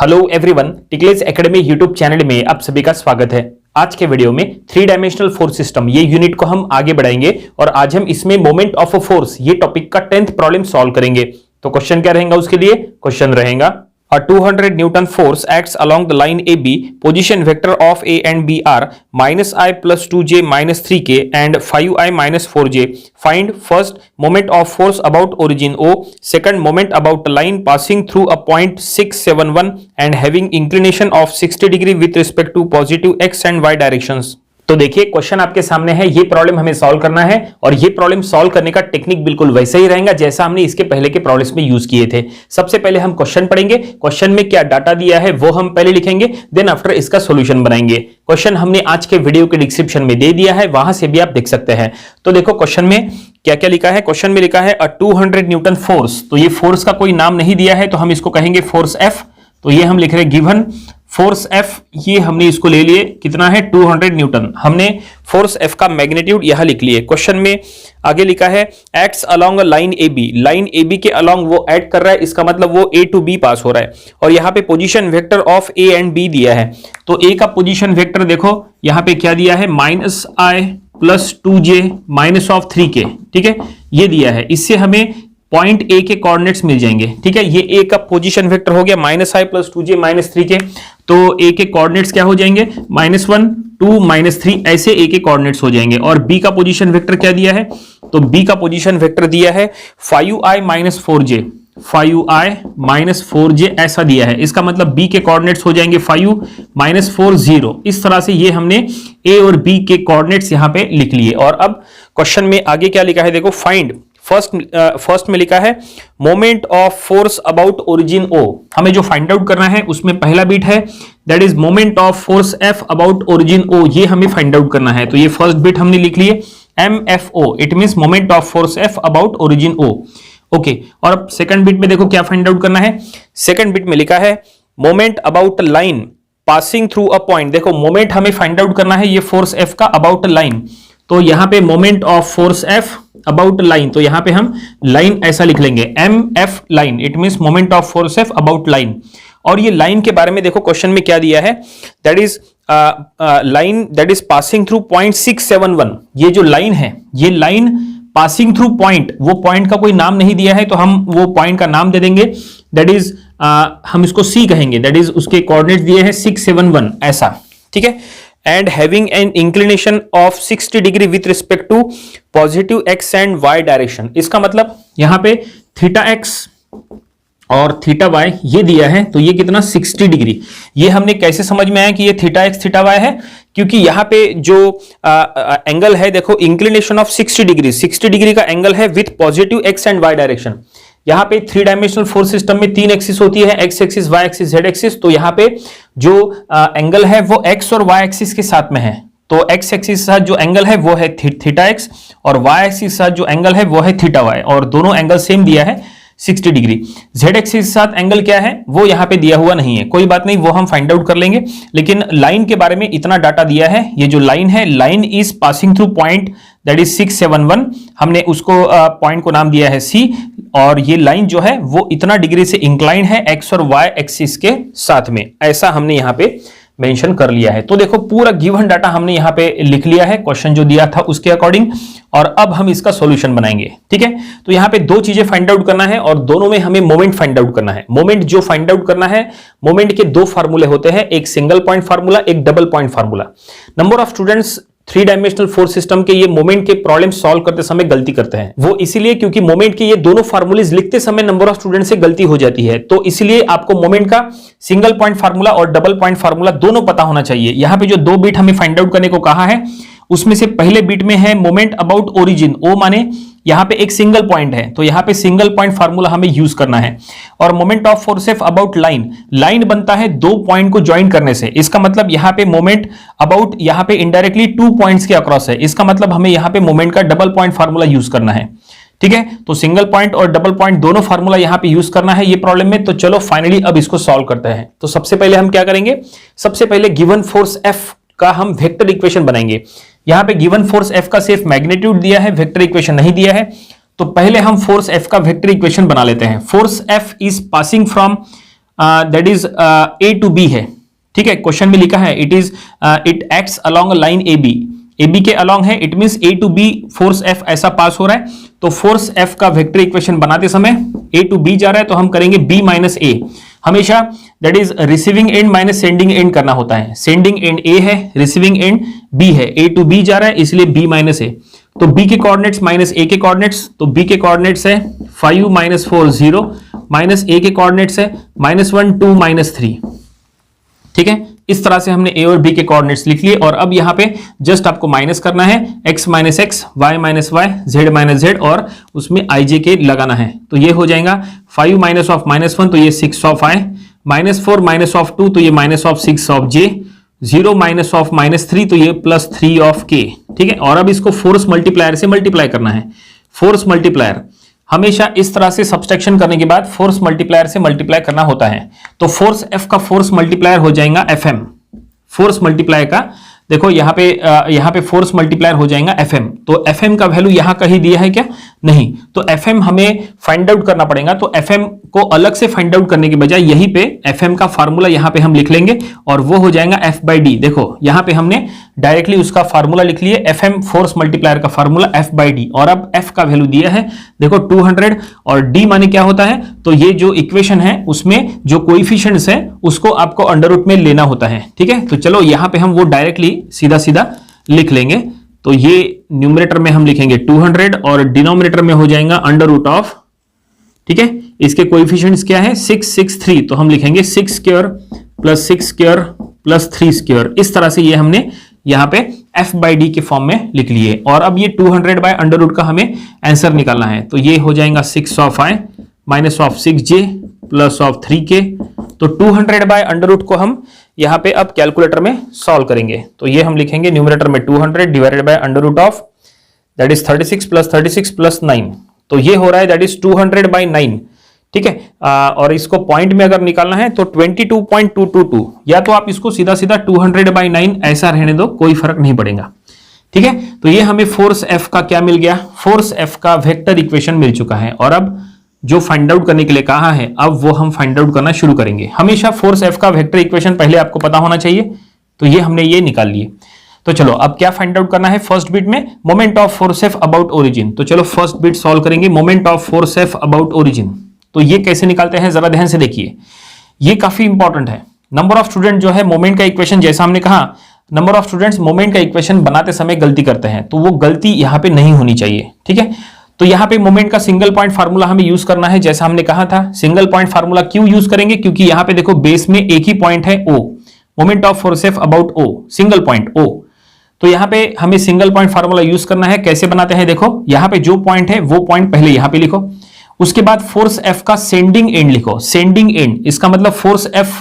Hello everyone, टिकलेज academy YouTube channel में आप सभी का स्वागत है। आज के वीडियो में थ्री डायमेंशनल फोर्स सिस्टम ये यूनिट को हम आगे बढ़ाएंगे और आज हम इसमें मोमेंट ऑफ अ फोर्स ये टॉपिक का 10th प्रॉब्लम सॉल्व करेंगे। तो क्वेश्चन क्या रहेगा उसके लिए? क्वेश्चन रहेगा A 200 Newton force acts along the line AB. Position vector of A and B are minus I plus 2J minus 3K and 5I minus 4J. Find first moment of force about origin O, second moment about line passing through a point 671 and having inclination of 60 degree with respect to positive x and y directions. तो देखिए question आपके सामने है, ये problem हमें solve करना है और ये प्रॉब्लम सॉल्व करने का टेक्निक बिल्कुल वैसा ही रहेगा जैसा हमने इसके पहले के प्रॉब्लम्स में यूज किए थे। सबसे पहले हम क्वेश्चन पढ़ेंगे, क्वेश्चन में क्या डाटा दिया है वो हम पहले लिखेंगे, देन आफ्टर इसका सॉल्यूशन बनाएंगे। क्वेश्चन हमने आज के वीडियो के डिस्क्रिप्शन में दे दिया है, वहां से भी आप देख सकते हैं। तो देखो क्वेश्चन में क्या क्या लिखा है। क्वेश्चन में लिखा है अ 200 न्यूटन फोर्स, तो ये फोर्स का कोई नाम नहीं दिया है तो हम इसको कहेंगे फोर्स एफ। तो ये हम लिख रहे हैं गिवन फोर्स एफ, ये हमने इसको ले लिए, कितना है 200 न्यूटन। हमने फोर्स एफ का मैग्नीट्यूड यहां लिख लिए। क्वेश्चन में आगे लिखा है acts along line A B, line A B के अलोंग वो एक्ट कर रहा है, इसका मतलब वो ए टू बी पास हो रहा है। और यहाँ पे position vector of A and B दिया है, तो ए का पोजीशन वेक्टर देखो यहाँ पे क्या दिया है, minus I plus 2J minus of 3K, ठीक है, ये दिया है। इससे हमें पॉइंट ए के कोऑर्डिनेट्स मिल जाएंगे, ठीक है। ये ए का पोजीशन वेक्टर हो गया माइनस आई प्लस 2J माइनस 3K, तो ए के कोऑर्डिनेट्स क्या हो जाएंगे, -1 2 -3, ऐसे ए के कोऑर्डिनेट्स हो जाएंगे। और बी का पोजीशन वेक्टर क्या दिया है, तो बी का पोजीशन वेक्टर दिया है 5i minus 4J, 5i minus 4J ऐसा दिया है। इसका मतलब बी के कोऑर्डिनेट्स हो जाएंगे 5 माइनस 4 0। इस तरह से ये हमने ए और बी के कोऑर्डिनेट्स यहां पे लिख लिए। और अब क्वेश्चन में आगे क्या लिखा है देखो, फाइंड फर्स्ट में लिखा है moment of force about origin O. हमें जो फाइंड आउट करना है उसमें पहला बिट है that is moment of force F about origin O, ये हमें फाइंड आउट करना है। तो ये फर्स्ट बिट हमने लिख लिए MFO, it means moment of force F about origin O. Okay, और अब सेकंड बिट में देखो क्या फाइंड आउट करना है। सेकंड बिट में लिखा है moment about line passing through a point. देखो मोमेंट हमें फाइंड आउट करना है ये फोर्स एफ का अबाउट लाइन, तो यहां पे moment of force F about line, तो यहां पे हम लाइन ऐसा लिख लेंगे MF line, it means moment of force F about line. और ये लाइन के बारे में देखो क्वेश्चन में क्या दिया है, that is line that is passing through point 671। ये जो लाइन है ये लाइन पासिंग थ्रू पॉइंट, वो पॉइंट का कोई नाम नहीं दिया है तो हम वो पॉइंट का नाम दे देंगे, दैट इज हम इसको C कहेंगे, दैट इज उसके कोऑर्डिनेट्स दिए हैं 671 ऐसा, ठीक है। And having an inclination of 60 degree with respect to positive x and y direction. इसका मतलब यहां पे थीटा x और थीटा y ये दिया है, तो ये कितना 60 डिग्री। ये हमने कैसे समझ में आया कि ये थीटा x थीटा y है, क्योंकि यहां पे जो एंगल है देखो इंक्लिनेशन ऑफ 60 डिग्री, 60 डिग्री का एंगल है with positive x and y direction. यहाँ पे थ्री डायमेंशनल फोर्स सिस्टम में 3 एक्सिस होती है, x axis, y axis, z axis. तो यहाँ पे जो एंगल है वो x और y एक्सिस के साथ में है, तो x एक्सिस के साथ जो एंगल है वो है थीटा x और y एक्सिस के साथ जो एंगल है वो है थीटा y, और दोनों एंगल सेम दिया है 60 डिग्री। z एक्सिस के साथ एंगल क्या है वो यहाँ पे दिया हुआ नहीं है, कोई बात नहीं, वो हम फाइंड आउट कर लेंगे। लेकिन लाइन के बारे में इतना डाटा दिया है, ये जो लाइन है, line is passing through point that is 671, हमने उसको पॉइंट को नाम दिया है C। और ये लाइन जो है वो इतना डिग्री से इंक्लाइन है x और y एक्सिस के साथ में, ऐसा हमने यहाँ पे मेंशन कर लिया है। तो देखो पूरा गिवन डाटा हमने यहाँ पे लिख लिया है क्वेश्चन जो दिया था उसके अकॉर्डिंग, और अब हम इसका सॉल्यूशन बनाएंगे, ठीक है। तो यहाँ पे दो चीजें फाइंड आउट करना है और दोनों में हमें मोमेंट फाइंड आउट करना है। मोमेंट जो फाइंड आउट करना है, मोमेंट के दो फार्मूले होते हैं, एक सिंगल पॉइंट फार्मूला, एक double point formula. Number of students three dimensional force system के ये मोमेंट के प्रॉब्लम सॉल्व करते समय गलती करते हैं, वो इसीलिए क्योंकि मोमेंट के ये दोनों फार्मूलेज लिखते समय नंबर ऑफ स्टूडेंट से गलती हो जाती है। तो इसलिए आपको मोमेंट का सिंगल पॉइंट फार्मूला और डबल पॉइंट फार्मूला दोनों पता होना चाहिए। यहां पे जो दो बिट हमें फाइंड आउट करने को कहा है उसमें से पहले बिट में है मोमेंट अबाउट ओरिजिन, ओ माने यहां पे एक सिंगल पॉइंट है, तो यहां पे सिंगल पॉइंट फार्मूला हमें यूज करना है। और moment of force F about line, line बनता है दो पॉइंट को ज्वाइन करने से, इसका मतलब यहां पे मोमेंट अबाउट यहां पे इनडायरेक्टली 2 पॉइंट्स के अक्रॉस है, इसका मतलब हमें यहां पे मोमेंट का डबल पॉइंट फार्मूला यूज करना है, ठीक है। तो सिंगल पॉइंट और डबल पॉइंट दोनों फार्मूला यहां पे यूज करना है ये प्रॉब्लम में। तो चलो फाइनली अब इसको सॉल्व करते हैं। तो सबसे पहले हम क्या करेंगे, सबसे पहले गिवन फोर्स एफ का हम वेक्टर इक्वेशन बनाएंगे। यहां पे गिवन फोर्स एफ का सिर्फ मैग्नीट्यूड दिया है, वेक्टर इक्वेशन नहीं दिया है। तो पहले हम फोर्स एफ का वेक्टर इक्वेशन बना लेते हैं। Force F is passing from that is A to B है, ठीक है, क्वेश्चन में लिखा है it acts along line A B के अलोंग है, it means A to B force F ऐसा पास हो रहा है। तो फोर्स एफ का वेक्टर इक्वेशन बनाते समय ए टू बी जा रहा है तो हम करेंगे बी माइनस ए, हमेशा that is receiving end minus sending end करना होता है। सेंडिंग एंड ए है, रिसीविंग एंड बी है, ए टू बी जा रहा है इसलिए बी माइनस ए। तो बी के कोऑर्डिनेट्स माइनस ए के कोऑर्डिनेट्स, तो बी के कोऑर्डिनेट्स है 5 माइनस 4 0, माइनस ए के कोऑर्डिनेट्स है -1 2 -3, ठीक है। इस तरह से हमने ए और बी के कोऑर्डिनेट्स लिख लिए और अब यहां पे जस्ट आपको माइनस करना है, x minus x, y minus y, z minus z और उसमें आई जे के लगाना है। तो ये हो जाएगा 5 माइनस ऑफ -1 तो ये 6 ऑफ i, -4 माइनस ऑफ 2 तो ये minus of 6 of j, 0 minus of -3 तो ये +3 ऑफ k, ठीक है। और अब इसको फोर्स मल्टीप्लायर से मल्टीप्लाई करना है। फोर्स मल्टीप्लायर हमेशा इस तरह से सब्सट्रैक्शन करने के बाद फोर्स मल्टीप्लायर से मल्टीप्लाई करना होता है। तो फोर्स एफ का फोर्स मल्टीप्लायर हो जाएगा एफएम, फोर्स मल्टीप्लायर का देखो यहाँ पे फोर्स मल्टीप्लायर हो जाएगा एफएम। तो एफएम का वैल्यू यहाँ कहीं दिया है क्या? नहीं। तो एफएम हमें फाइंड आउट करना पड़ेगा। तो एफएम को अलग से फाइंड आउट करने के बजाय यहीं पे एफएम का फार्मूला यहाँ पे हम लिख लेंगे और वो हो जाएगा एफ बाई डी। देखो यहाँ पे हमने डायरेक्टली उसका फार्मूला लिख लिए, एफएम फोर्स मल्टीप्लायर का फार्मूला एफ बाई डी। और अब एफ का वैल्यू दिया है देखो 200 और डी माने क्या होता है, तो ये जो इक्वेशन है उसमें जो कोएफिशिएंट्स है उसको आपको अंडर रूट में लेना होता है, ठीक है। तो चलो यहाँ पे हम वो डायरेक्टली सीधा सीधा लिख लेंगे। तो ये न्यूमरेटर में हम लिखेंगे 200 और डिनोमिनेटर में हो जाएगा अंडर रूट ऑफ, ठीक है। इसके कोएफिशिएंट्स क्या है 6 6 3, तो हम लिखेंगे 6 square plus 6 square plus 3 square. इस तरह से ये हमने यहाँ पे f बाई डी के फॉर्म में लिख लिए। और अब ये 200 बाय अंडर रूट का हमें आंसर निकालना है। तो ये हो जाएगा 6 of i minus of 6j plus of 3k। तो 200 बाय अंडर रूट को हम यहाँ पे अब कैलकुलेटर में सॉल्व करेंगे। तो ये हम लिखेंगे न्यूमरेटर में 200 divided by under root of that is 36 plus 9। तो ये हो रहा है दैट इज 200 बाई 9, ठीक है। और इसको पॉइंट में अगर निकालना है तो 22.222, या तो आप इसको सीधा सीधा 200 बाई 9 ऐसा रहने दो, कोई फर्क नहीं पड़ेगा, ठीक है। तो ये हमें फोर्स एफ का क्या मिल गया, फोर्स एफ का वेक्टर इक्वेशन मिल चुका है। और अब जो फाइंड आउट करने के लिए कहा है अब वो हम फाइंड आउट करना शुरू करेंगे। हमेशा फोर्स एफ का वेक्टर इक्वेशन पहले आपको पता होना चाहिए। तो ये हमने ये निकाल लिए। तो चलो अब क्या फाइंड आउट करना है, फर्स्ट बिट में moment of force F about origin. तो चलो फर्स्ट बिट सॉल्व करेंगे, moment of force F about origin. तो ये कैसे निकालते हैं जरा ध्यान से देखिए, ये काफी इंपॉर्टेंट है। नंबर ऑफ स्टूडेंट जो है मोमेंट का इक्वेशन, जैसा हमने कहा नंबर ऑफ स्टूडेंट्स मोमेंट का इक्वेशन बनाते समय गलती करते हैं, तो वो गलती यहाँ पे नहीं होनी चाहिए, ठीक है। तो यहाँ पे मोमेंट का सिंगल पॉइंट फार्मूला हमें यूज करना है, जैसा हमने कहा था। सिंगल पॉइंट फार्मूला क्यों यूज करेंगे, क्योंकि यहाँ पे देखो बेस में एक ही पॉइंट है O, moment of force F about O, single point O। तो यहाँ पे हमें सिंगल पॉइंट फार्मूला यूज करना है। कैसे बनाते हैं देखो, यहाँ पे जो पॉइंट है वो पॉइंट पहले यहाँ पे लिखो, उसके बाद फोर्स एफ का सेंडिंग एंड लिखो। सेंडिंग एंड इसका मतलब फोर्स एफ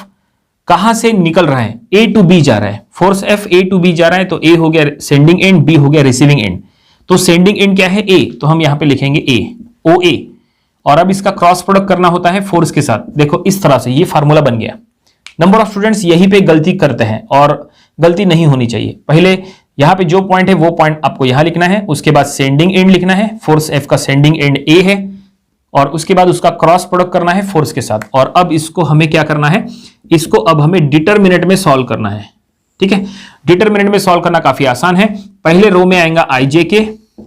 कहां से निकल रहा है, ए टू बी जा रहा है। Force F A to B जा रहा है तो ए हो गया सेंडिंग एंड, बी हो गया रिसीविंग एंड। तो सेंडिंग एंड क्या है ए, तो हम यहां पे लिखेंगे ए, ओ ए। और अब इसका क्रॉस प्रोडक्ट करना होता है फोर्स के साथ। देखो इस तरह से ये फार्मूला बन गया। नंबर ऑफ स्टूडेंट्स यहीं पे गलती करते हैं और गलती नहीं होनी चाहिए। पहले यहां पे जो पॉइंट है वो पॉइंट आपको यहां लिखना है, उसके बाद सेंडिंग एंड लिखना है। फोर्स एफ का सेंडिंग एंड ए है और उसके बाद उसका क्रॉस प्रोडक्ट करना है फोर्स के साथ। और अब इसको हमें क्या करना है, इसको अब हमें डिटरमिनेंट में सॉल्व करना है, ठीक है। डिटरमिनेंट में सॉल्व करना काफी आसान है। पहले रो में आएगा आई जे के,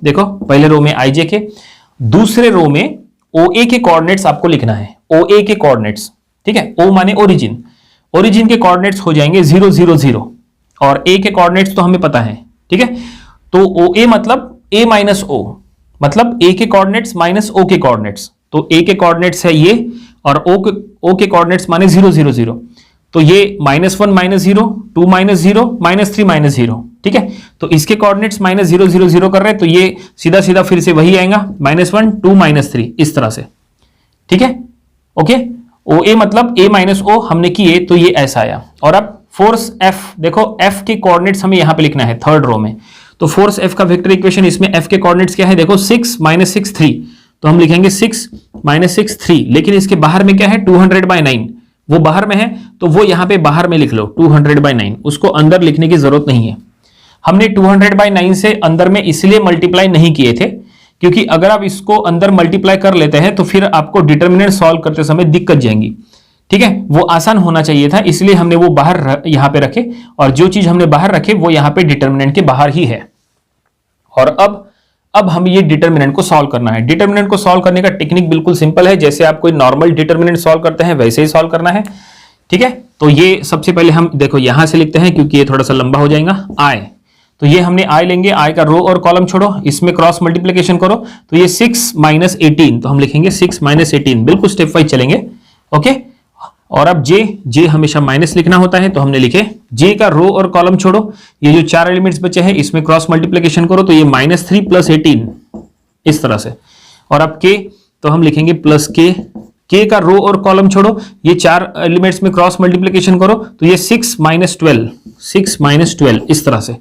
देखो पहले रो में आई जे के, दूसरे रो में ओ ए के कोऑर्डिनेट्स आपको लिखना है, ओ ए के कोऑर्डिनेट्स, ठीक है। ओ माने ओरिजिन, ओरिजिन के कोऑर्डिनेट्स हो जाएंगे 0 0 0 और ए के कोऑर्डिनेट्स तो हमें पता है, ठीक है। तो ओ ए मतलब ए माइनस ओ, मतलब ए के कोऑर्डिनेट्स माइनस ओ के कोऑर्डिनेट्स। तो ए के कोऑर्डिनेट्स है ये और ओ के कोऑर्डिनेट्स माने 0 0 0। तो ये -1 -0, 2 -0, -3 -0, ठीक है। तो इसके कोऑर्डिनेट्स -0 0 0 कर रहे हैं, तो ये सीधा सीधा फिर से वही आएगा -1 2 -3 इस तरह से, ठीक है। ओके, ओ ए मतलब ए माइनस ओ हमने किए तो ये ऐसा आया। और अब फोर्स एफ, देखो एफ के कोऑर्डिनेट्स हमें यहां पे लिखना है थर्ड रो में। तो फोर्स एफ का वेक्टर इक्वेशन, इसमें एफ के कोऑर्डिनेट्स क्या है देखो 6 -6 3, तो हम लिखेंगे 6 -6 3। लेकिन इसके बाहर में क्या है 200 बाई 9, वो बाहर में है तो वो यहां पे बाहर में लिख लो 200 बाई 9, उसको अंदर लिखने की जरूरत नहीं है। हमने 200 बाई 9 से अंदर में इसलिए मल्टीप्लाई नहीं किए थे क्योंकि अगर आप इसको अंदर मल्टीप्लाई कर लेते हैं तो फिर आपको डिटरमिनेंट सॉल्व करते समय दिक्कत जाएंगी, ठीक है, वो आसान होना चाहिए था, इसलिए हमने वो बाहर यहां पे रखे, और जो चीज हमने बाहर रखे वो यहां पे डिटर्मिनेंट के बाहर ही है। और अब हम ये डिटर्मिनेंट को सॉल्व करना है। डिटर्मिनेंट को सॉल्व करने का टेक्निक बिल्कुल सिंपल है, जैसे आप कोई नॉर्मल डिटर्मिनेंट सॉल्व करते हैं वैसे ही सॉल्व करना है। ठीक है, तो ये सबसे पहले हम देखो यहां से लिखते हैं क्योंकि ये थोड़ा सा लंबा हो जाएगा। आई, तो ये हमने आई लेंगे, आई का रो और कॉलम छोड़ो, इसमें क्रॉस मल्टीप्लिकेशन करो, तो ये 6 - 18, तो हम लिखेंगे 6 - 18, बिल्कुल स्टेप वाइज चलेंगे। ओके, और अब जे हमेशा माइनस लिखना होता है, तो हमने लिखे जे का रो और कॉलम छोड़ो, ये जो 4 एलिमेंट्स बचे हैं इसमें क्रॉस मल्टीप्लिकेशन करो, तो ये -3 + 18 इस तरह से। और अब के, तो हम लिखेंगे प्लस के का रो और कॉलम छोड़ो, ये 4 एलिमेंट्स में क्रॉस मल्टीप्लिकेशन करो, तो ये 6 - 12 इस तरह से।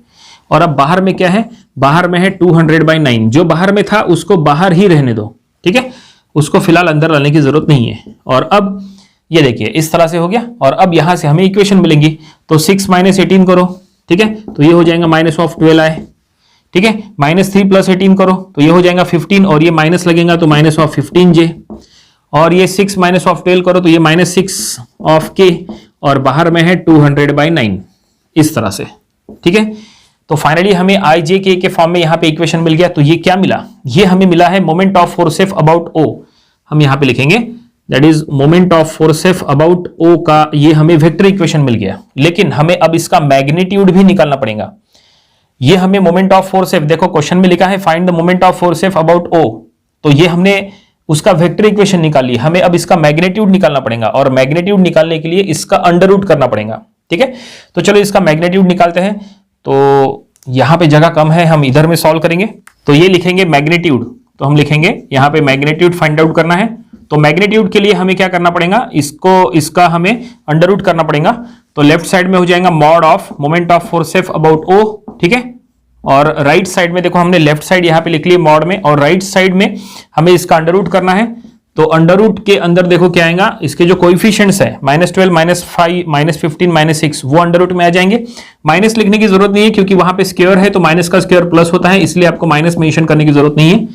और अब बाहर में क्या है, बाहर में है 200/9, जो बाहर में था उसको बाहर ही रहने दो। ठीक है, उसको फिलहाल अंदर लाने की जरूरत नहीं है। और अब ये देखिए इस तरह से हो गया, और अब यहां से हमें इक्वेशन मिलेंगी, तो 6 - 18 करो, ठीक है, तो ये हो जाएगा -12i। ठीक है, -3 + 18 करो, तो ये हो जाएगा 15, और ये माइनस लगेगा तो -15j, और ये 6 - 12 करो, तो ये -6k, और बाहर में है 200/9 इस तरह से। ठीक है, तो फाइनली हमें आई जे के फॉर्म में यहां पे इक्वेशन मिल गया। तो ये क्या मिला, ये हमें मिला है moment of force F about O. हम यहां पे लिखेंगे that is moment of force F about O का ये हमें वेक्टर इक्वेशन मिल गया। लेकिन हमें अब इसका मैग्नीट्यूड भी निकालना पड़ेगा। ये हमें मोमेंट ऑफ फोर्सेफ, देखो क्वेश्चन में लिखा है find the moment of force F about O, तो ये हमने उसका वेक्टर इक्वेशन निकाली, हमें अब इसका मैग्नीट्यूड निकालना पड़ेगा, और मैग्नीट्यूड निकालने के लिए इसका अंडर रूट करना पड़ेगा। ठीक है, तो चलो इसका मैग्नीट्यूड निकालते हैं। तो यहां पे जगह कम है, हम इधर में सॉल्व करेंगे, तो ये लिखेंगे मैग्नीट्यूड, तो हम लिखेंगे यहां पे मैग्नीट्यूड फाइंड आउट करना है। तो मैग्नीट्यूड के लिए हमें क्या करना पड़ेगा, इसका हमें अंडर रूट करना पड़ेगा। तो लेफ्ट साइड में हो जाएगा mod of moment of force F about O, ठीक है, और राइट साइड में देखो हमने लेफ्ट साइड यहां पे लिख लिया मॉड में, और राइट साइड में हमें इसका अंडर रूट करना है। तो अंडर रूट के अंदर देखो क्या आएगा, इसके जो कोएफिशिएंट्स है -12, -5, -15, -6, वो अंडर रूट में आ जाएंगे। माइनस लिखने की जरूरत नहीं है क्योंकि वहां पे स्क्वायर है, तो माइनस का स्क्वायर प्लस होता है, इसलिए आपको माइनस मेंशन करने की जरूरत नहीं है।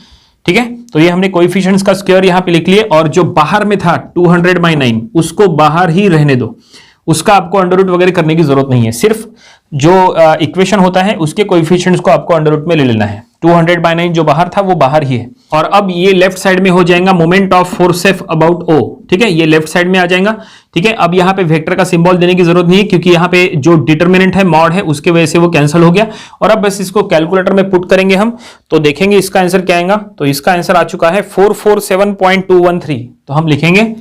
ठीक है, तो ये हमने कोएफिशिएंट्स का स्क्वायर यहां पे लिख लिए, और जो बाहर में था 200/9 उसको बाहर ही रहने दो, उसका आपको अंडर रूट वगैरह करने की जरूरत नहीं है। सिर्फ जो इक्वेशन होता है उसके कोएफिशिएंट्स को आपको अंडर रूट में ले लेना है। 200/9 जो बाहर था वो बाहर ही है। और अब ये लेफ्ट साइड में हो जाएगा moment of force F about O. ठीक है, ये लेफ्ट साइड में आ जाएगा। ठीक है, अब यहां पे वेक्टर का सिंबल देने की जरूरत नहीं है क्योंकि यहां पे जो डिटर्मिनेंट है मॉड है उसके वजह से वो कैंसिल हो गया। और अब बस इसको कैलकुलेटर में पुट करेंगे हम, तो देखेंगे इसका आंसर क्या आएगा। तो इसका आंसर आ चुका है 447.213। तो हम लिखेंगे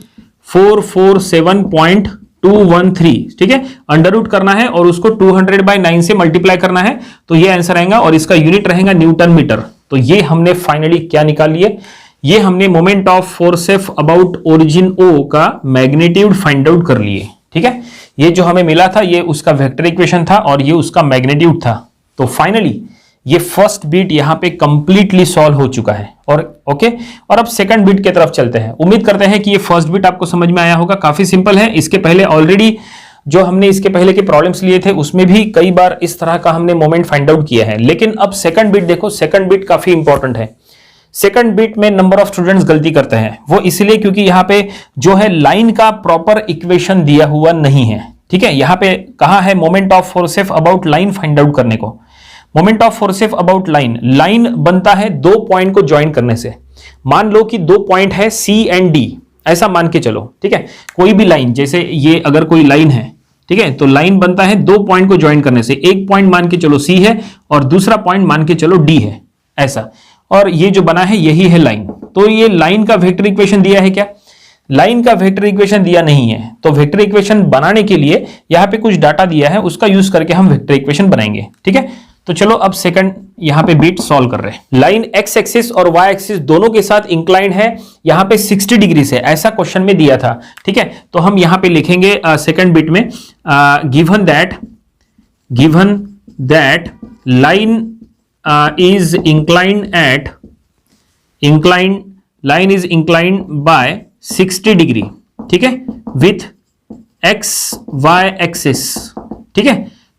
447.213। ठीक है, अंडर रूट करना है और उसको 200/9 से मल्टीप्लाई करना है, तो ये आंसर आएगा, और इसका यूनिट रहेगा न्यूटन मीटर। तो ये हमने फाइनली क्या निकाल लिए, ये हमने moment of force F about origin O का मैग्नीट्यूड फाइंड आउट कर लिए। ठीक है, ये जो हमें मिला था ये उसका वेक्टर इक्वेशन था और ये उसका मैग्नीट्यूड था। तो फाइनली ये फर्स्ट बीट यहां पे कंप्लीटली सॉल्व हो चुका है। और ओके, और अब सेकंड बीट की तरफ चलते हैं। उम्मीद करते हैं कि ये फर्स्ट बीट आपको समझ में आया होगा, काफी सिंपल है। इसके पहले ऑलरेडी जो हमने इसके पहले के प्रॉब्लम्स लिए थे उसमें भी कई बार इस तरह का हमने मोमेंट फाइंड आउट किया है। लेकिन अब सेकंड बीट देखो, सेकंड बीट काफी इंपॉर्टेंट है। सेकंड बीट में नंबर ऑफ स्टूडेंट्स गलती करते हैं, वो इसलिए क्योंकि यहां पे जो है लाइन का प्रॉपर इक्वेशन दिया हुआ नहीं है। ठीक है, यहां पे कहा है moment of force F about line find out करने को। Moment of force F about line, line बनता है दो पॉइंट को ज्वाइन करने से। मान लो कि दो पॉइंट है सी एंड डी, ऐसा मान के चलो। ठीक है, कोई भी लाइन, जैसे ये अगर कोई लाइन है, ठीक है, तो लाइन बनता है दो पॉइंट को ज्वाइन करने से। एक पॉइंट मान के चलो सी है और दूसरा पॉइंट मान के चलो डी है, ऐसा। और ये जो बना है यही है लाइन। तो ये लाइन का वेक्टर इक्वेशन दिया है क्या? लाइन का वेक्टर इक्वेशन दिया नहीं है। तो वेक्टर इक्वेशन बनाने के लिए यहां पे कुछ डाटा दिया है, उसका यूज करके हम वेक्टर इक्वेशन बनाएंगे। ठीक है, तो चलो अब सेकंड यहां पे बीट सॉल्व कर रहे हैं। लाइन एक्स एक्सिस और वाई एक्सिस दोनों के साथ इंक्लाइंड है, यहां पे 60 डिग्री से, ऐसा क्वेश्चन में दिया था। ठीक है, तो हम यहां पे लिखेंगे सेकंड बीट में given that line is inclined by 60 degree, ठीक है, with x y एक्सिस। ठीक है,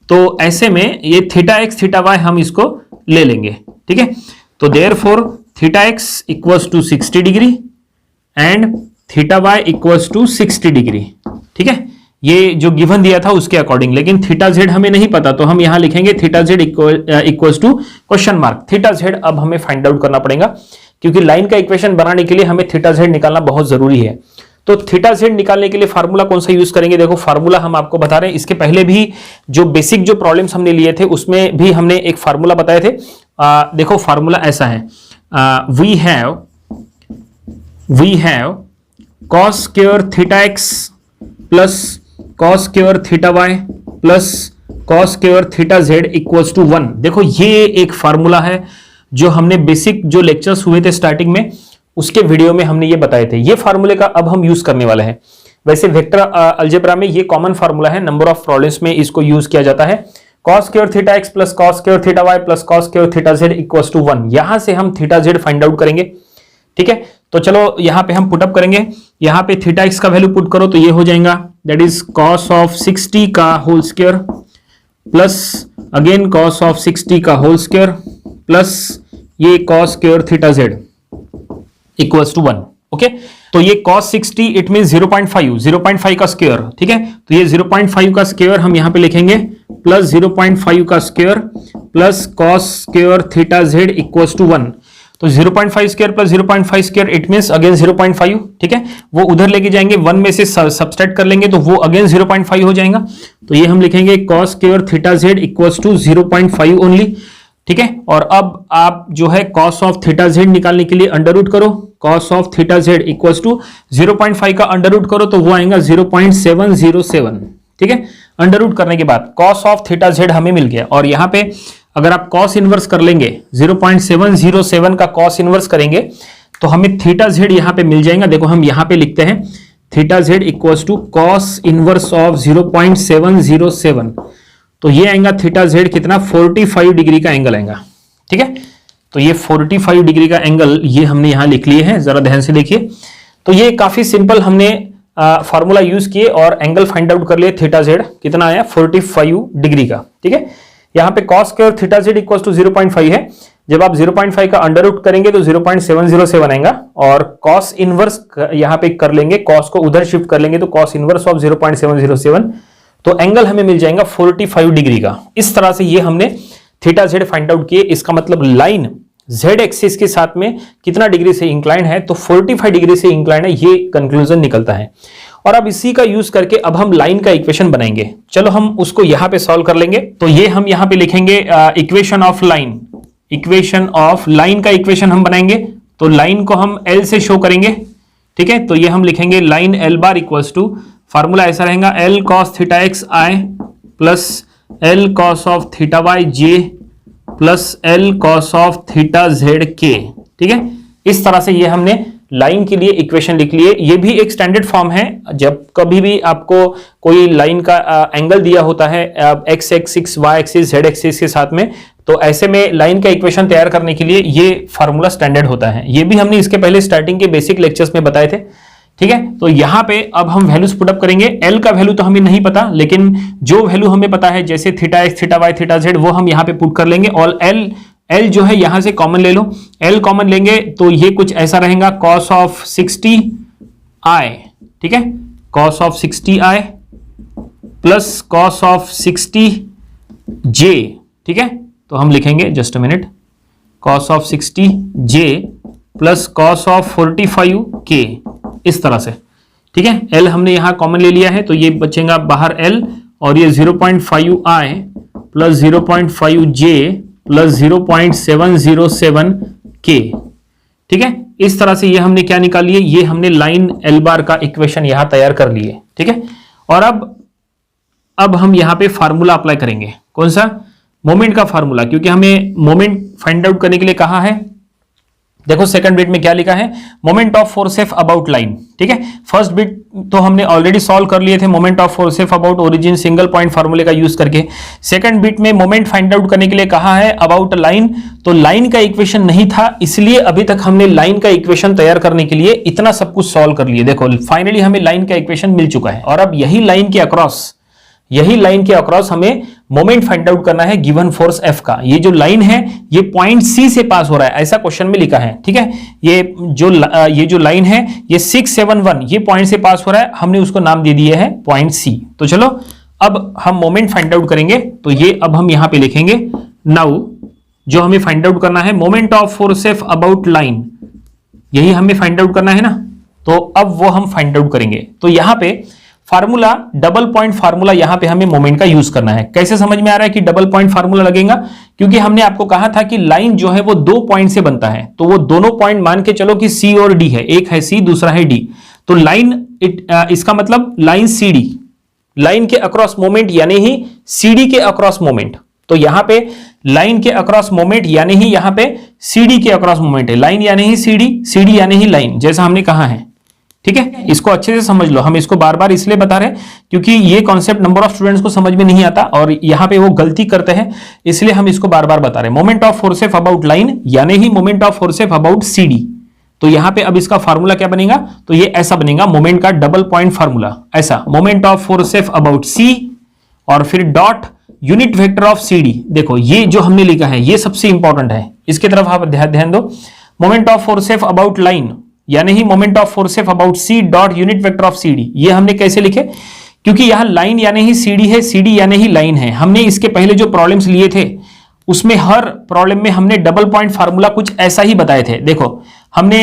तो ऐसे में ये थीटा एक्स थीटा वाई हम इसको ले लेंगे। ठीक है, तो therefore theta X equals to 60 degree and theta Y equals to 60 degree. ठीक है, ये जो गिवन दिया था उसके अकॉर्डिंग, लेकिन थीटा जेड हमें नहीं पता, तो हम यहां लिखेंगे theta Z equals to question mark theta Z. अब हमें फाइंड आउट करना पड़ेगा, क्योंकि लाइन का इक्वेशन बनाने के लिए हमें थीटा जेड निकालना बहुत जरूरी है। तो थीटा जेड निकालने के लिए फार्मूला कौन सा यूज करेंगे? देखो फार्मूला हम आपको बता रहे हैं, इसके पहले भी जो बेसिक जो प्रॉब्लम्स हमने लिए थे उसमें भी हमने एक फार्मूला बताए थे। देखो फार्मूला ऐसा है, we have cos square theta X plus cos square theta Y plus cos square theta Z equals to 1। देखो ये एक फार्मूला है जो हमने बेसिक जो लेक्चर्स हुए थे स्टार्टिंग में उसके वीडियो में हमने ये बताए थे। ये फार्मूले का अब हम यूज करने वाले हैं। वैसे वेक्टर अलजेब्रा में ये कॉमन फार्मूला है, नंबर ऑफ प्रॉब्लम्स में इसको यूज किया जाता है। cos square theta X plus cos square theta Y plus cos square theta Z equals to 1। यहां से हम थीटा जेड फाइंड आउट करेंगे। ठीक है, तो चलो यहां पे हम पुटअप करेंगे। यहां पे थीटा एक्स का वैल्यू पुट करो तो ये हो जाएगा, दैट इज cos ऑफ 60 का whole square plus again cos of 60 का होल स्क्वायर प्लस ये cos square theta Z equals to 1। Okay, तो ये cos 60 इट मीन 0.5 का स्क्वायर। ठीक है, तो ये 0.5 का स्क्वायर हम यहां पे लिखेंगे प्लस 0.5 का square plus cos square theta Z equals to 1। तो 0.5 square plus 0.5 square it means again 0.5। ठीक है, वो उधर लेके जाएंगे, 1 में से सब्सट्रैक्ट कर लेंगे तो वो अगेन 0.5 हो जाएगा। तो ये हम लिखेंगे cos square theta Z equals to 0.5 only. ठीक है, और अब आप जो है cos ऑफ थीटा जेड निकालने के लिए अंडर रूट करो। cos of theta Z equals to 0.5 का अंडर रूट करो तो वो आएगा 0.707। ठीक है, अंडर रूट करने के बाद cos ऑफ थीटा जेड हमें मिल गया। और यहां पे अगर आप cos इनवर्स कर लेंगे, 0.707 का cos इनवर्स करेंगे तो हमें थीटा जेड यहां पे मिल जाएगा। देखो हम यहां पे लिखते हैं theta Z equals to cos inverse of 0.707। तो ये आएगा थीटा जेड कितना, 45 डिग्री का एंगल आएगा। ठीक है, तो ये 45 डिग्री का एंगल ये हमने यहां लिख लिए हैं, जरा ध्यान से देखिए। तो ये काफी सिंपल हमने फॉर्मूला यूज किए और एंगल फाइंड आउट कर लिए। थीटा जेड कितना आया, 45 डिग्री का। ठीक है, यहां पे cos square theta Z equals to 0.5 है। जब आप 0.5 का अंडर रूट करेंगे तो 0.707 आएगा और cos इनवर्स यहां पे कर लेंगे, cos को उधर शिफ्ट कर लेंगे तो cos इनवर्स ऑफ 0.707, तो एंगल हमें मिल जाएगा 45 डिग्री का। इस तरह से ये हमने थीटा जेड फाइंड आउट किए। इसका मतलब लाइन जेड एक्सिस के साथ में कितना डिग्री से इंक्लाइंड है, तो 45 डिग्री से इंक्लाइंड है, ये कंक्लूजन निकलता है। और अब इसी का यूज करके अब हम लाइन का इक्वेशन बनाएंगे। चलो हम उसको यहां पे सॉल्व कर लेंगे। तो ये हम यहां पे लिखेंगे equation of line, equation of line का इक्वेशन हम बनाएंगे। तो लाइन को हम एल से शो करेंगे। ठीक है, तो ये हम लिखेंगे line L bar equals to, formula ऐसा रहेगा, L cos theta X I plus L cos of theta Y J plus L cos of theta Z K. ठीक है, इस तरह से ये हमने लाइन के लिए इक्वेशन लिख लिए। ये भी एक स्टैंडर्ड फॉर्म है। जब कभी भी आपको कोई लाइन का एंगल दिया होता है X axis, Y axis, Z axis के साथ में, तो ऐसे में लाइन का इक्वेशन तैयार करने के लिए ये फार्मूला स्टैंडर्ड होता है। ये भी हमने इसके पहले स्टार्टिंग के बेसिक लेक्चर्स में बताए थे। ठीक है, तो यहां पे अब हम वैल्यूज पुटअप करेंगे। एल का वैल्यू तो हमें नहीं पता, लेकिन जो वैल्यू हमें पता है जैसे theta X, theta Y, theta Z, वो हम यहां पे पुट कर लेंगे। और एल जो है यहां से कॉमन ले लो, एल कॉमन लेंगे तो ये कुछ ऐसा रहेगा, cos ऑफ 60 आई। ठीक है, cos of 60 I plus cos of 60 जे। ठीक है, तो हम लिखेंगे, just a minute, cos of 60 J plus cos of 45 के, इस तरह से। ठीक है, एल हमने यहां कॉमन ले लिया है तो ये बचेगा बाहर एल, और ये 0.5 आई प्लस 0.5 जे प्लस 0.707 के। ठीक है, इस तरह से ये हमने क्या निकाल लिए, ये हमने लाइन एल बार का इक्वेशन यहां तैयार कर लिए। ठीक है, और अब हम यहां पे फार्मूला अप्लाई करेंगे। कौन सा, मोमेंट का फार्मूला, क्योंकि हमें मोमेंट फाइंड आउट करने के लिए कहा है। देखो सेकंड बिट में क्या लिखा है, moment of forces about line. ठीक है, फर्स्ट बिट तो हमने ऑलरेडी सॉल्व कर लिए थे, moment of forces about origin single point फार्मूले का यूज करके। सेकंड बिट में मोमेंट फाइंड आउट करने के लिए कहा है अबाउट लाइन, तो लाइन का इक्वेशन नहीं था, इसलिए अभी तक हमने लाइन का इक्वेशन तैयार करने के लिए इतना सब कुछ सॉल्व कर लिए। देखो फाइनली हमें लाइन का इक्वेशन मिल चुका है। और अब यही लाइन के अक्रॉस हमें मोमेंट फाइंड आउट करना है गिवन फोर्स F का। ये जो लाइन है ये पॉइंट C से पास हो रहा है, ऐसा क्वेश्चन में लिखा है, ठीक है। ये जो लाइन है ये 671 ये पॉइंट से पास हो रहा है, हमने उसको नाम दे दिया है पॉइंट C। तो चलो अब हम मोमेंट फाइंड आउट करेंगे, तो ये अब हम यहां पे लिखेंगे नाउ जो हमें फाइंड आउट करना है moment of force F about line, यही हमें फाइंड आउट करना है ना। तो अब वो हम फाइंड आउट करेंगे। तो यहां पे फार्मूला डबल पॉइंट फार्मूला यहां पे हमें मोमेंट का यूज करना है। कैसे समझ में आ रहा है कि डबल पॉइंट फार्मूला लगेगा? क्योंकि हमने आपको कहा था कि लाइन जो है वो 2 पॉइंट से बनता है, तो वो दोनों पॉइंट मान के चलो कि C और D है, एक है C दूसरा है D। तो लाइन इसका मतलब लाइन CD, लाइन के अक्रॉस मोमेंट यानी ही CD के अक्रॉस मोमेंट। तो यहां पे लाइन के अक्रॉस मोमेंट यानी ही यहां पे CD के अक्रॉस मोमेंट है। लाइन यानी ही CD, CD यानी ही लाइन, जैसा हमने कहा है, ठीक है। इसको अच्छे से समझ लो, हम इसको बार बार इसलिए बता रहे हैं क्योंकि ये कॉन्सेप्ट नंबर ऑफ स्टूडेंट्स को समझ में नहीं आता और यहां पे वो गलती करते हैं, इसलिए हम इसको बार बार बता रहे हैं। Moment of force F about line यानी ही moment of force F about CD। तो यहां पे अब इसका फार्मूला क्या बनेगा? तो ये ऐसा बनेगा मोमेंट का डबल पॉइंट फार्मूला, ऐसा moment of force F about C और फिर dot unit vector of CD। देखो ये जो हमने लिखा है ये सबसे इंपॉर्टेंट है, इसकी तरफ आप ध्यान दो। Moment of force F about line यानी ही moment of force F about C dot unit vector of CD। ये हमने कैसे लिखे? क्योंकि यहां लाइन यानी ही CD है, CD यानी ही लाइन है। हमने इसके पहले जो प्रॉब्लम्स लिए थे उसमें हर प्रॉब्लम में हमने डबल पॉइंट फार्मूला कुछ ऐसा ही बताए थे। देखो हमने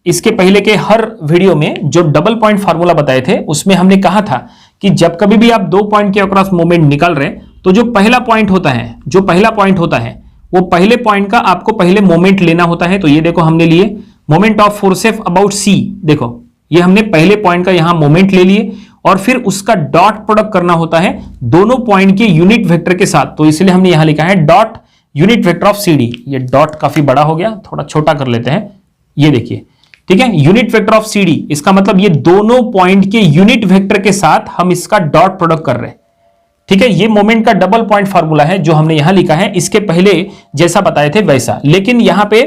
इसके पहले के हर वीडियो में जो डबल पॉइंट फार्मूला बताए थे उसमें हमने कहा था कि जब कभी भी आप 2 पॉइंट के अक्रॉस मोमेंट निकाल रहे तो जो पहला पॉइंट होता है वो पहले पॉइंट का आपको पहले मोमेंट लेना होता है। तो ये देखो हमने लिए moment of force F about C, देखो ये हमने पहले पॉइंट का यहां मोमेंट ले लिए और फिर उसका डॉट प्रोडक्ट करना होता है दोनों पॉइंट के यूनिट वेक्टर के साथ। तो इसलिए हमने यहां लिखा है dot unit vector of CD। ये डॉट काफी बड़ा हो गया, थोड़ा छोटा कर लेते हैं, ये देखिए, ठीक है। यूनिट वेक्टर ऑफ CD, इसका मतलब ये दोनों पॉइंट के यूनिट वेक्टर के साथ हम इसका डॉट प्रोडक्ट कर रहे हैं, ठीक है। ये मोमेंट का डबल पॉइंट फार्मूला है जो हमने यहां लिखा है, इसके पहले जैसा बताए थे वैसा। लेकिन यहां पे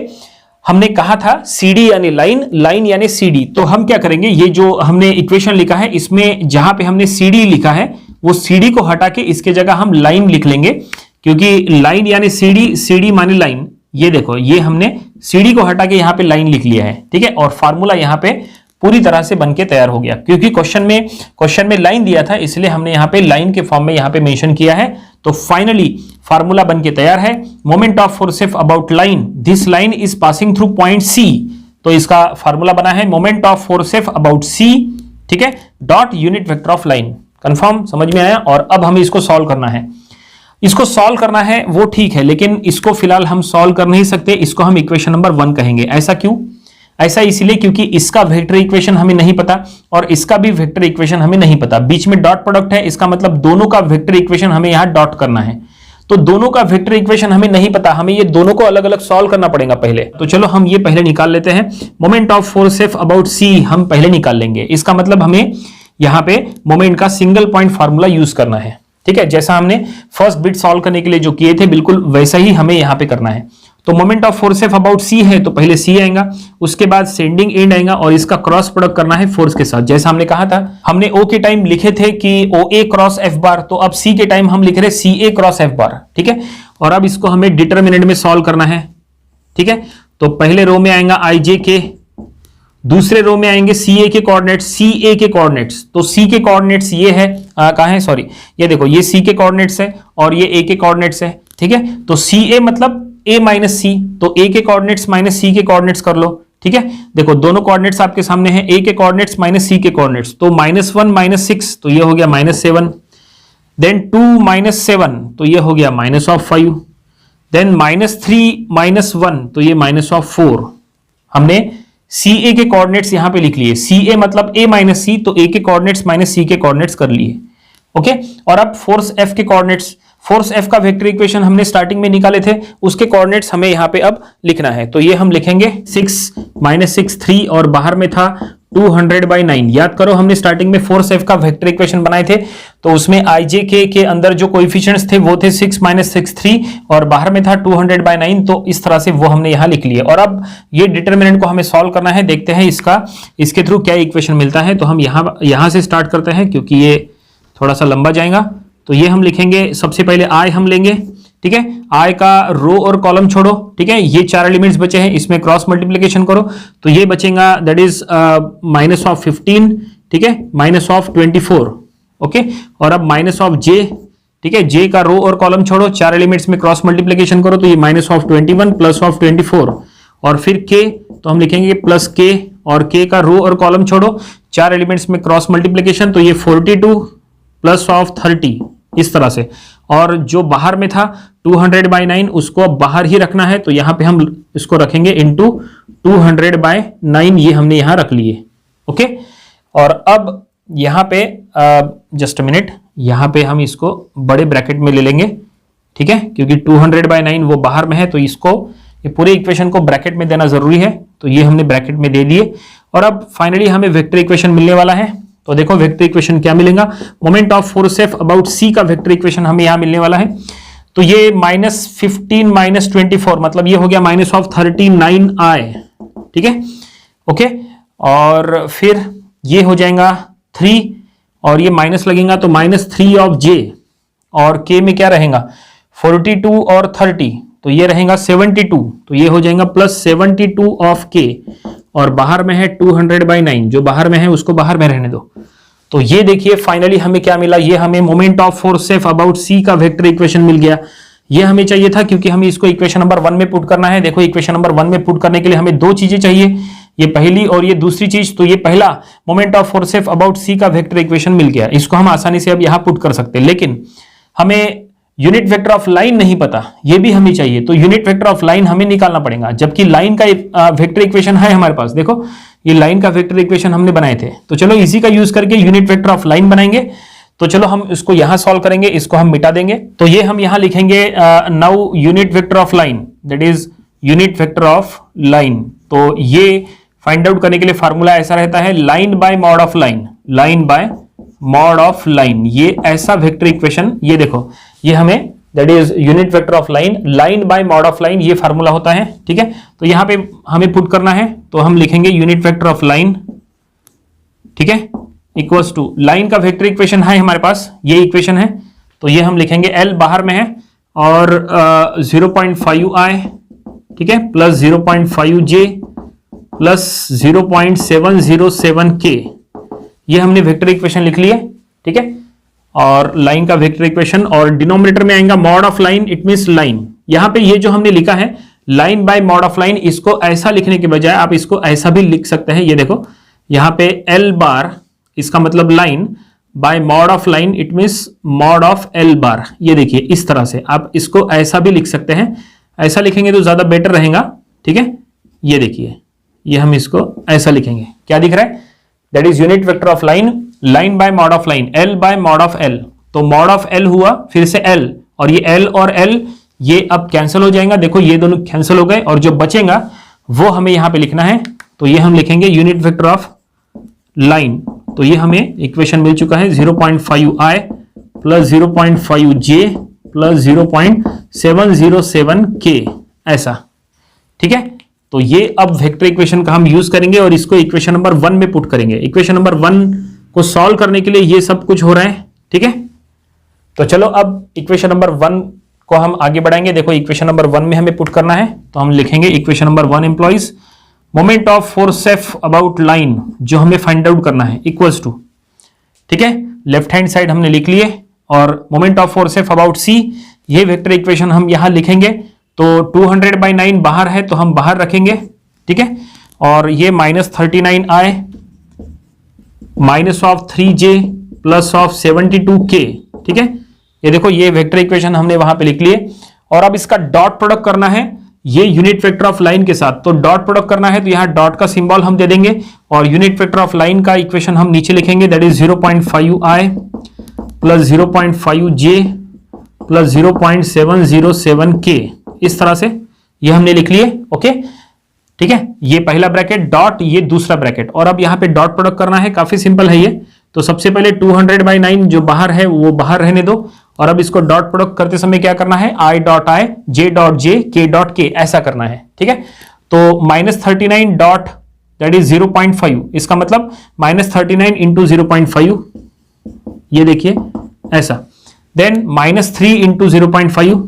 हमने कहा था CD यानी लाइन, लाइन यानी CD। तो हम क्या करेंगे, ये जो हमने इक्वेशन लिखा है इसमें जहां पे हमने CD लिखा है वो CD को हटा के इसके जगह हम लाइन लिख लेंगे, क्योंकि लाइन यानी CD, CD माने लाइन। ये देखो ये हमने CD को हटा के यहां पे लाइन लिख लिया है, ठीक है। और फार्मूला यहां पे पूरी तरह से बनके तैयार हो गया, क्योंकि क्वेश्चन में लाइन दिया था इसलिए हमने यहां पे लाइन के फॉर्म में यहां पे मेंशन किया है। तो फाइनली फार्मूला बनके तैयार है। Moment of force F about line, this line is passing through point C। तो इसका फार्मूला बना है moment of force F about C, ठीक है, dot unit vector of line. Confirm, समझ में आया? और अब हमें इसको सॉल्व करना है। इसको सॉल्व करना है वो ठीक है, लेकिन इसको फिलहाल हम सॉल्व कर नहीं सकते, इसको हम इक्वेशन नंबर 1 कहेंगे। ऐसा क्यों? ऐसा इसलिए क्योंकि इसका वेक्टर इक्वेशन हमें नहीं पता और इसका भी वेक्टर इक्वेशन हमें नहीं पता। बीच में डॉट प्रोडक्ट है, इसका मतलब दोनों का वेक्टर इक्वेशन हमें यहां डॉट करना है। तो दोनों का वेक्टर इक्वेशन हमें नहीं पता, हमें ये दोनों को अलग अलग सॉल्व करना पड़ेगा पहले। तो चलो हम ये पहले निकाल लेते हैं। Moment of force F about C हम पहले निकाल लेंगे। इसका मतलब हमें यहां पे मोमेंट का सिंगल पॉइंट फार्मूला यूज करना है, ठीक है। जैसा हमने फर्स्ट बिट सॉल्व करने के लिए जो किए थे बिल्कुल वैसा ही हमें यहां पे करना है। तो moment of force F about C है तो पहले C आएगा, उसके बाद सेंडिंग एंड आएगा और इसका क्रॉस प्रोडक्ट करना है फोर्स के साथ। जैसा हमने कहा था, हमने O के टाइम लिखे थे कि OA क्रॉस F बार, तो अब C के टाइम हम लिख रहे CA क्रॉस F बार, ठीक है। और अब इसको हमें डिटरमिनेंट में सॉल्व करना है, ठीक है। तो पहले रो में आएगा IJ, दूसरे रो में आएंगे CA के कोऑर्डिनेट्स, CA के कोऑर्डिनेट्स। तो C के कोऑर्डिनेट्स ये है, कहां है, सॉरी, ये देखो ये C के कोऑर्डिनेट्स है और ये A के कोऑर्डिनेट्स है, ठीक है। तो CA मतलब A माइनस C, तो A के कोऑर्डिनेट्स माइनस C के कोऑर्डिनेट्स कर लो, ठीक है। देखो दोनों कोऑर्डिनेट्स आपके सामने हैं, A के कोऑर्डिनेट्स माइनस C के कोऑर्डिनेट्स। तो -1 -6 तो ये हो गया -7, देन 2 -7 तो ये हो गया -5, देन -3 -1 तो ये -4। हमने CA के कोऑर्डिनेट्स यहां पे लिख लिए, CA मतलब A माइनस C, तो A के कोऑर्डिनेट्स माइनस C के कोऑर्डिनेट्स कर लिए, ओके। और अब फोर्स F के कोऑर्डिनेट्स, फोर्स F का वेक्टर इक्वेशन हमने स्टार्टिंग में निकाले थे, उसके कोऑर्डिनेट्स हमें यहाँ पे अब लिखना है। तो ये हम लिखेंगे 6 -6 3 और बाहर में था 200/9। याद करो हमने स्टार्टिंग में फोर्स F का वेक्टर इक्वेशन बनाए थे, तो उसमें IJK के अंदर जो कोएफिशिएंट्स थे वो थे 6 -6 3 और बाहर में था 200/9। तो इस तरह से वो हमने यहाँ लिख लिए। और अब ये डिटरमिनेंट को हमें सॉल्व करना है, देखते हैं इसके थ्रू क्या इक्वेशन मिलता है। तो हम यहाँ से स्टार्ट करते हैं क्योंकि ये थोड़ा सा लंबा जाएगा। तो ये हम लिखेंगे, सबसे पहले आई हम लेंगे, ठीक है। आई का रो और कॉलम छोड़ो, ठीक है। ये 4 एलिमेंट्स बचे हैं, इसमें क्रॉस मल्टीप्लीकेशन करो तो ये बचेगा, दैट इज माइनस ऑफ 15, ठीक है, माइनस ऑफ 24, ओके। और अब माइनस ऑफ जे, ठीक है, जे का रो और कॉलम छोड़ो, 4 एलिमेंट्स में क्रॉस मल्टीप्लीकेशन करो तो ये माइनस ऑफ 21 प्लस ऑफ 24, और फिर के, तो हम लिखेंगे प्लस के, और के का रो और कॉलम छोड़ो, 4 एलिमेंट्स में क्रॉस मल्टीप्लीकेशन तो ये 42 प्लस ऑफ 30, इस तरह से। और जो बाहर में था 200/9 उसको अब बाहर ही रखना है, तो यहां पे हम इसको रखेंगे इंटू 200/9, ये हमने यहां रख लिए, ओके। और अब यहां पे जस्ट अ मिनट, यहां पे हम इसको बड़े ब्रैकेट में ले लेंगे, ठीक है, क्योंकि 200/9 वो बाहर में है, तो इसको, ये पूरे इक्वेशन को ब्रैकेट में देना जरूरी है, तो ये हमने ब्रैकेट में दे दिए। और अब फाइनली हमें वेक्टर इक्वेशन मिलने वाला है, तो देखो वेक्टर इक्वेशन क्या मिलेगा, moment of force F about C का वेक्टर इक्वेशन हमें यहां मिलने वाला है। तो ये -15 -24 मतलब ये हो गया माइनस ऑफ 39i, ठीक है, ओके। और फिर ये हो जाएगा 3, और ये माइनस लगेगा तो -3 ऑफ जे, और के में क्या रहेगा 42 और 30, तो ये रहेगा 72, तो ये हो जाएगा प्लस 72 ऑफ के, और बाहर में है 200/9, जो बाहर में है उसको बाहर में रहने दो। तो ये देखिए फाइनली हमें क्या मिला, ये हमें moment of force F about C का वेक्टर इक्वेशन मिल गया। ये हमें चाहिए था क्योंकि हमें इसको इक्वेशन नंबर 1 में पुट करना है। देखो इक्वेशन नंबर 1 में पुट करने के लिए हमें 2 चीजें चाहिए, ये पहली और ये दूसरी चीज। तो ये पहला moment of force F about C का वेक्टर इक्वेशन मिल गया, इसको हम आसानी से अब यहां पुट कर सकते हैं। लेकिन हमें यूनिट वेक्टर ऑफ लाइन नहीं पता, ये भी हमें चाहिए, तो यूनिट वेक्टर ऑफ लाइन हमें निकालना पड़ेगा, जबकि लाइन का वेक्टर इक्वेशन है हमारे पास। देखो ये लाइन का वेक्टर इक्वेशन हमने बनाए थे, तो चलो इसी का यूज करके यूनिट वेक्टर ऑफ लाइन बनाएंगे। तो चलो हम इसको यहां सॉल्व करेंगे, इसको हम मिटा देंगे। तो ये हम यहां लिखेंगे now unit vector of line, that is unit vector of line. तो ये फाइंड आउट करने के लिए फार्मूला ऐसा रहता है, line by mod of line, line by mod of line. ये ऐसा वेक्टर इक्वेशन, ये देखो ये हमें, that is unit vector of line, line by mod of line, ये फार्मूला होता है, ठीक है। तो यहां पे हमें पुट करना है, तो हम लिखेंगे यूनिट वेक्टर ऑफ लाइन, ठीक है, इक्वल्स टू, लाइन का वेक्टर इक्वेशन है हमारे पास, ये इक्वेशन है, तो ये हम लिखेंगे L बाहर में है, और 0.5i, ठीक है, प्लस 0.5j प्लस 0.707k, ये हमने वेक्टर इक्वेशन लिख लिए, ठीक है। और लाइन का वेक्टर इक्वेशन, और डिनोमिनेटर में आएगा mod of line, it means line. यहां पे ये जो हमने लिखा है line by mod of line, इसको ऐसा लिखने के बजाय आप इसको ऐसा भी लिख सकते हैं। ये देखो यहां पे L बार, इसका मतलब line, bye mod of line it means mod of L बार। ये देखिए इस तरह से आप इसको ऐसा भी लिख सकते हैं, ऐसा लिखेंगे तो ज्यादा बेटर रहेगा, ठीक है। ये देखिए ये हम इसको ऐसा लिखेंगे, क्या दिख रहा है, that is unit vector of line, line by mod of line, L bye mod of L। तो मॉड ऑफ L हुआ, फिर से L, और ये L और L ये अब कैंसिल हो जाएगा, देखो ये दोनों कैंसिल हो गए, और जो बचेगा वो हमें यहां पे लिखना है। तो ये हम लिखेंगे यूनिट वेक्टर ऑफ लाइन। तो ये हमें इक्वेशन मिल चुका है, 0.5i plus 0.5j plus 0.707k, ऐसा, ठीक है। तो ये अब वेक्टर इक्वेशन का हम यूज करेंगे और इसको इक्वेशन नंबर 1 में पुट करेंगे। इक्वेशन नंबर 1 को सॉल्व करने के लिए ये सब कुछ हो रहा है, ठीक है। तो चलो अब इक्वेशन नंबर 1 को हम आगे बढ़ाएंगे। देखो इक्वेशन नंबर 1 में हमें पुट करना है, तो हम लिखेंगे equation number 1 employees moment of force F about line, जो हमें फाइंड आउट करना है, इक्वल्स टू, ठीक है, लेफ्ट हैंड साइड हमने लिख लिए, और moment of force F about C, ये वेक्टर इक्वेशन हम यहां लिखेंगे। तो 200/9 बाहर है तो हम बाहर रखेंगे, ठीक है। और ये -39i minus of 3j plus of 72k, ठीक है। ये देखो ये वेक्टर इक्वेशन हमने वहां पे लिख लिए, और अब इसका डॉट प्रोडक्ट करना है ये यूनिट वेक्टर ऑफ लाइन के साथ। तो डॉट प्रोडक्ट करना है तो यहां डॉट का सिंबल हम दे देंगे, और यूनिट वेक्टर ऑफ लाइन का इक्वेशन हम नीचे लिखेंगे, that is 0.5i plus 0.5j plus 0.707k, इस तरह से ये हमने लिख लिए, ओके, ठीक है। ये पहला ब्रैकेट डॉट, ये दूसरा ब्रैकेट, और अब यहां पे डॉट प्रोडक्ट करना है, काफी सिंपल है ये। तो सबसे पहले 200/9 जो बाहर है वो बाहर रहने दो, और अब इसको डॉट प्रोडक्ट करते समय क्या करना है, i dot i, j dot j, k dot k, ऐसा करना है, ठीक है। तो -39 डॉट दैट इज 0.5, इसका मतलब -39 इंटू 0.5, ये देखिए ऐसा, देन -3 इंटू 0.5,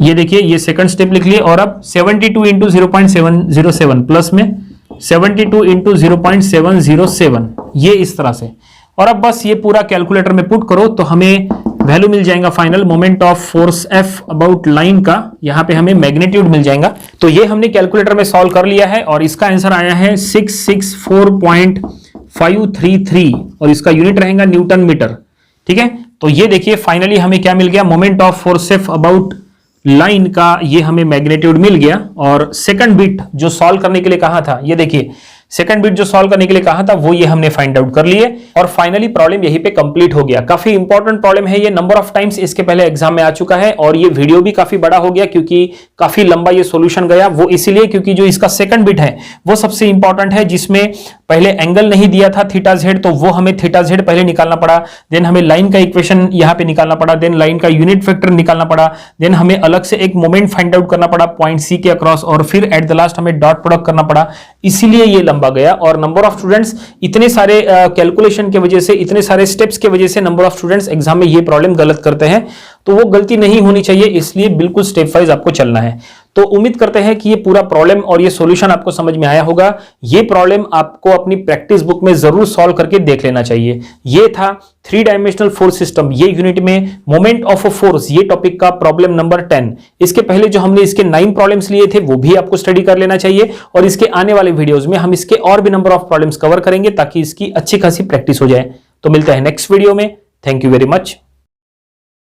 ये देखिए ये सेकंड स्टेप लिख लिए। और अब 72 इंटू 0.707 प्लस में 72 इंटू 0.707, ये इस तरह से। और अब बस ये पूरा कैलकुलेटर में पुट करो तो हमें वैल्यू मिल जाएगा final moment of force F about line का, यहां पे हमें मैग्नीट्यूड मिल जाएगा। तो ये हमने कैलकुलेटर में सॉल्व कर लिया है और इसका आंसर आया है 664.533 और इसका यूनिट रहेगा न्यूटन मीटर। ठीक है, तो ये देखिए फाइनली हमें क्या मिल गया, moment of force F about line का ये हमें मैग्नीट्यूड मिल गया। और सेकंड बिट जो सॉल्व करने के लिए कहा था, ये देखिए सेकंड बिट जो सॉल्व करने के लिए कहा था वो ये हमने फाइंड आउट कर लिए और फाइनली प्रॉब्लम यहीं पे कंप्लीट हो गया। काफी इंपॉर्टेंट प्रॉब्लम है ये, नंबर ऑफ टाइम्स इसके पहले एग्जाम में आ चुका है और ये वीडियो भी काफी बड़ा हो गया क्योंकि काफी लंबा ये सॉल्यूशन गया। वो इसीलिए क्योंकि जो इसका सेकंड बिट है वो सबसे इंपॉर्टेंट है, जिसमें पहले एंगल नहीं दिया था थीटा जेड, तो वो हमें थीटा जेड पहले निकालना पड़ा, देन हमें लाइन का इक्वेशन यहां पे निकालना पड़ा, देन लाइन का यूनिट वेक्टर निकालना पड़ा, देन हमें अलग से एक मोमेंट फाइंड आउट करना पड़ा पॉइंट सी के अक्रॉस और फिर एट द लास्ट हमें डॉट प्रोडक्ट करना पड़ा। इसीलिए ये लंबा गया और नंबर ऑफ स्टूडेंट्स इतने सारे कैलकुलेशन के वजह से, इतने सारे स्टेप्स के वजह से नंबर ऑफ स्टूडेंट्स एग्जाम में ये प्रॉब्लम गलत करते हैं। तो वो गलती नहीं होनी चाहिए, इसलिए बिल्कुल स्टेप वाइज आपको चलना है। तो उम्मीद करते हैं कि ये पूरा प्रॉब्लम और ये सॉल्यूशन आपको समझ में आया होगा। ये प्रॉब्लम आपको अपनी प्रैक्टिस बुक में जरूर सॉल्व करके देख लेना चाहिए। ये था 3 डायमेंशनल फोर्स सिस्टम, ये यूनिट में मोमेंट ऑफ अ फोर्स, ये टॉपिक का प्रॉब्लम नंबर 10। इसके पहले जो हमने इसके 9 प्रॉब्लम्स लिए थे वो भी आपको स्टडी कर लेना चाहिए और इसके आने वाले वीडियोस में हम इसके और भी नंबर ऑफ प्रॉब्लम्स कवर करेंगे ताकि इसकी अच्छी खासी प्रैक्टिस हो जाए। तो मिलते हैं नेक्स्ट वीडियो में। Thank you very much.